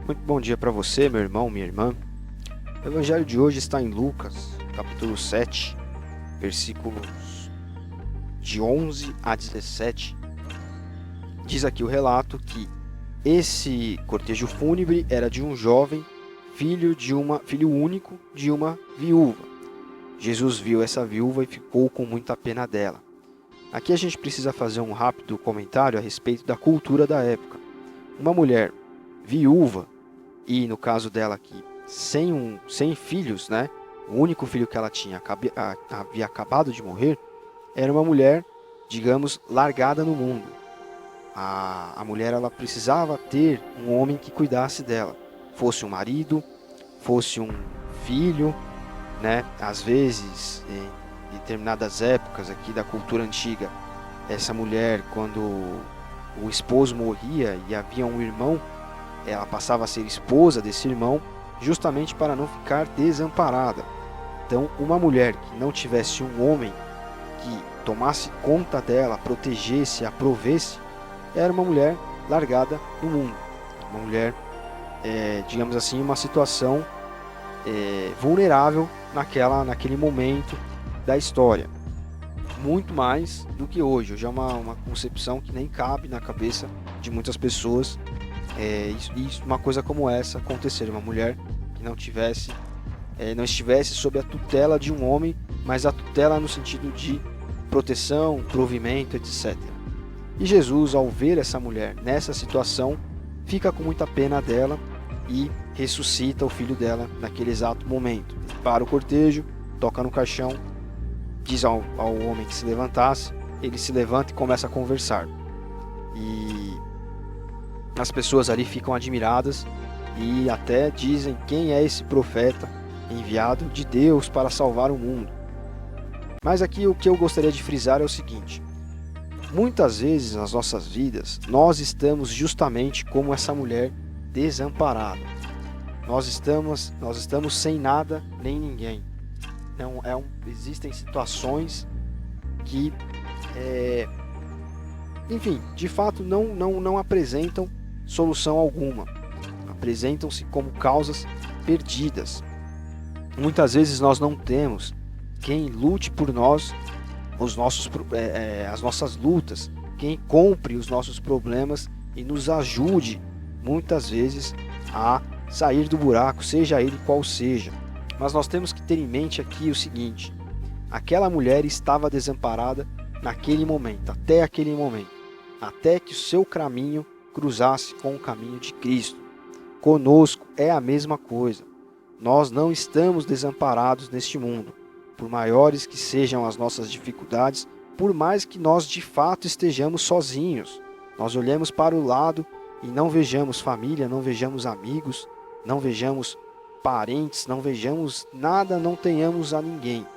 Muito bom dia para você, meu irmão, minha irmã. O evangelho de hoje está em Lucas, capítulo 7, versículos de 11 a 17. Diz aqui o relato que esse cortejo fúnebre era de um jovem, filho único de uma viúva. Jesus viu essa viúva e ficou com muita pena dela. Aqui a gente precisa fazer um rápido comentário a respeito da cultura da época. Uma mulher viúva, e no caso dela aqui, sem filhos, né? O único filho que ela tinha havia acabado de morrer, era uma mulher, digamos, largada no mundo. A mulher ela precisava ter um homem que cuidasse dela, fosse um marido, fosse um filho, né? Às vezes, em determinadas épocas aqui da cultura antiga, essa mulher, quando o esposo morria e havia um irmão, ela passava a ser esposa desse irmão, justamente para não ficar desamparada. Então, uma mulher que não tivesse um homem que tomasse conta dela, protegesse, a provesse, era uma mulher largada no mundo. Uma mulher, digamos assim, uma situação vulnerável naquele momento da história. Muito mais do que hoje. Hoje é uma concepção que nem cabe na cabeça de muitas pessoas. Uma coisa como essa acontecer, uma mulher que não estivesse sob a tutela de um homem, mas a tutela no sentido de proteção, provimento, etc. E Jesus, ao ver essa mulher nessa situação, fica com muita pena dela e ressuscita o filho dela naquele exato momento. Para o cortejo, toca no caixão, diz ao homem que se levantasse, ele se levanta e começa a conversar. E as pessoas ali ficam admiradas e até dizem quem é esse profeta enviado de Deus para salvar o mundo. Mas aqui o que eu gostaria de frisar é o seguinte: muitas vezes nas nossas vidas nós estamos justamente como essa mulher desamparada. Nós estamos sem nada nem ninguém. Existem situações que, enfim, de fato não apresentam solução alguma. Apresentam-se como causas perdidas. Muitas vezes nós não temos quem lute por nós as nossas lutas, quem compre os nossos problemas e nos ajude, muitas vezes, a sair do buraco, seja ele qual seja. Mas nós temos que ter em mente aqui o seguinte: aquela mulher estava desamparada naquele momento, até que o seu caminho cruzasse com o caminho de Cristo. Conosco é a mesma coisa. Nós não estamos desamparados neste mundo. Por maiores que sejam as nossas dificuldades, por mais que nós de fato estejamos sozinhos, nós olhemos para o lado e não vejamos família, não vejamos amigos, não vejamos parentes, não vejamos nada, não tenhamos a ninguém.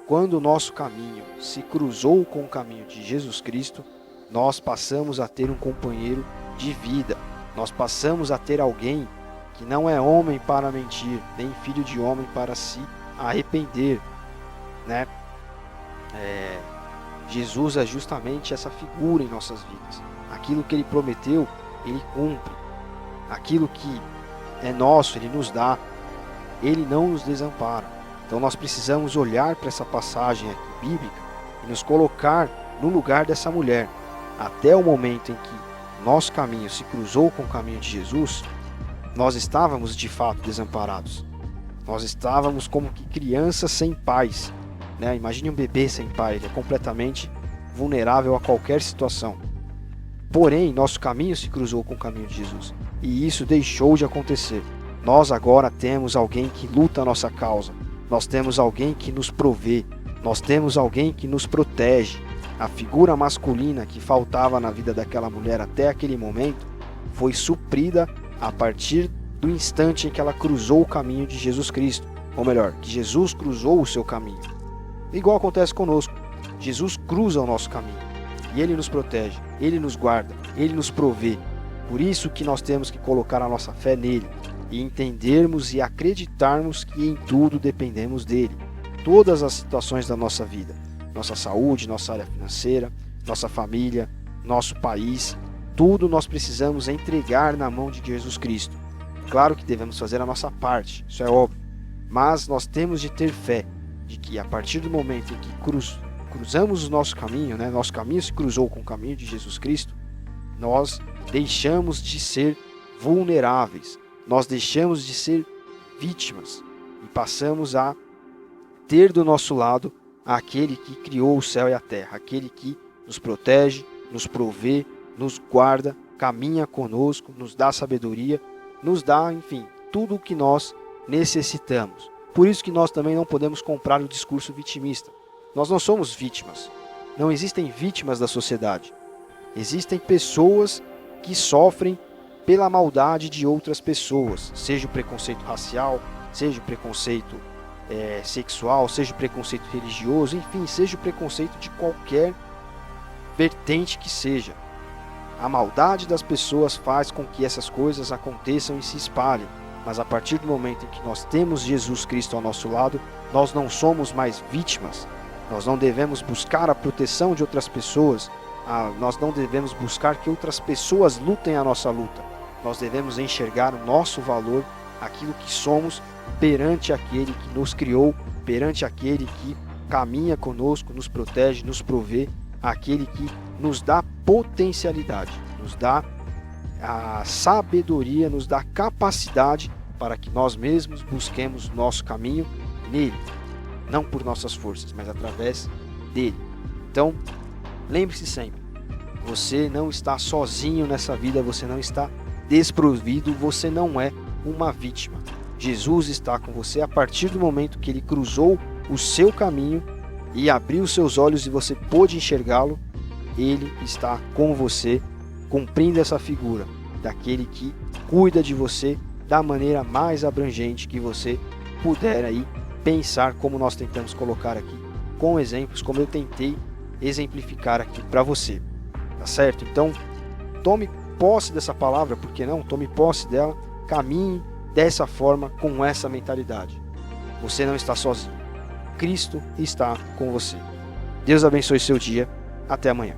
Quando o nosso caminho se cruzou com o caminho de Jesus Cristo, nós passamos a ter um companheiro de vida. Nós passamos a ter alguém que não é homem para mentir, nem filho de homem para se arrepender, né? Jesus é justamente essa figura em nossas vidas. Aquilo que ele prometeu, ele cumpre. Aquilo que é nosso, ele nos dá. Ele não nos desampara. Então nós precisamos olhar para essa passagem aqui bíblica e nos colocar no lugar dessa mulher. Até o momento em que nosso caminho se cruzou com o caminho de Jesus, nós estávamos de fato desamparados. Nós estávamos como que crianças sem pais, né? Imagine um bebê sem pai, ele é completamente vulnerável a qualquer situação. Porém, nosso caminho se cruzou com o caminho de Jesus e isso deixou de acontecer. Nós agora temos alguém que luta a nossa causa, nós temos alguém que nos provê, nós temos alguém que nos protege. A figura masculina que faltava na vida daquela mulher até aquele momento foi suprida a partir do instante em que ela cruzou o caminho de Jesus Cristo. Ou melhor, que Jesus cruzou o seu caminho. Igual acontece conosco. Jesus cruza o nosso caminho e Ele nos protege, Ele nos guarda, Ele nos provê. Por isso que nós temos que colocar a nossa fé nele e entendermos e acreditarmos que em tudo dependemos dele. Todas as situações da nossa vida, nossa saúde, nossa área financeira, nossa família, nosso país, tudo nós precisamos entregar na mão de Jesus Cristo. Claro que devemos fazer a nossa parte, isso é óbvio, mas nós temos de ter fé de que a partir do momento em que cruzamos o nosso caminho, né, nosso caminho se cruzou com o caminho de Jesus Cristo, nós deixamos de ser vulneráveis, nós deixamos de ser vítimas e passamos a ter do nosso lado aquele que criou o céu e a terra, aquele que nos protege, nos provê, nos guarda, caminha conosco, nos dá sabedoria, nos dá, enfim, tudo o que nós necessitamos. Por isso que nós também não podemos comprar o discurso vitimista. Nós não somos vítimas. Não existem vítimas da sociedade. Existem pessoas que sofrem pela maldade de outras pessoas, seja o preconceito racial, seja o preconceito sexual, seja o preconceito religioso, enfim, seja o preconceito de qualquer vertente que seja. A maldade das pessoas faz com que essas coisas aconteçam e se espalhem, mas a partir do momento em que nós temos Jesus Cristo ao nosso lado, nós não somos mais vítimas, nós não devemos buscar a proteção de outras pessoas, nós não devemos buscar que outras pessoas lutem a nossa luta, nós devemos enxergar o nosso valor, aquilo que somos perante aquele que nos criou, perante aquele que caminha conosco, nos protege, nos provê, aquele que nos dá potencialidade, nos dá a sabedoria, nos dá capacidade para que nós mesmos busquemos nosso caminho nele, não por nossas forças, mas através dele. Então, lembre-se sempre, você não está sozinho nessa vida, você não está desprovido, você não é uma vítima. Jesus está com você a partir do momento que ele cruzou o seu caminho e abriu seus olhos e você pôde enxergá-lo. Ele está com você, cumprindo essa figura daquele que cuida de você da maneira mais abrangente que você puder aí pensar, como nós tentamos colocar aqui com exemplos, como eu tentei exemplificar aqui para você, tá certo? Então, tome posse dessa palavra, por que não? Tome posse dela, caminhe dessa forma, com essa mentalidade. Você não está sozinho. Cristo está com você. Deus abençoe seu dia. Até amanhã.